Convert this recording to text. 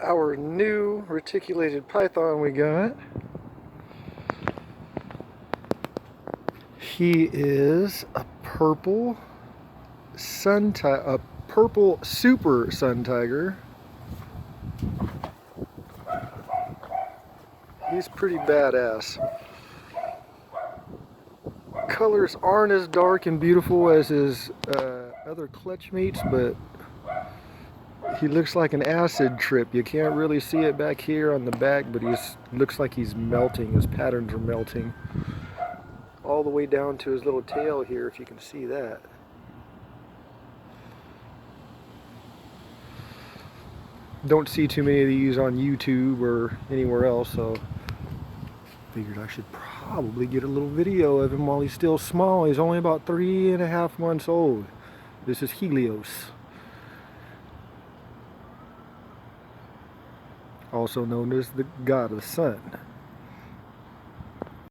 our new reticulated python we got. He is a purple a purple super suntiger. He's pretty badass. Colors aren't as dark and beautiful as his other clutch mates, but he looks like an acid trip. You can't really see it back here on the back, but he looks like he's melting. His patterns are melting all the way down to his little tail here, if you can see that. Don't see too many of these on YouTube or anywhere else, so figured I should probably get a little video of him while he's still small. He's only about 3.5 months old. This is Helios, also known as the god of the sun.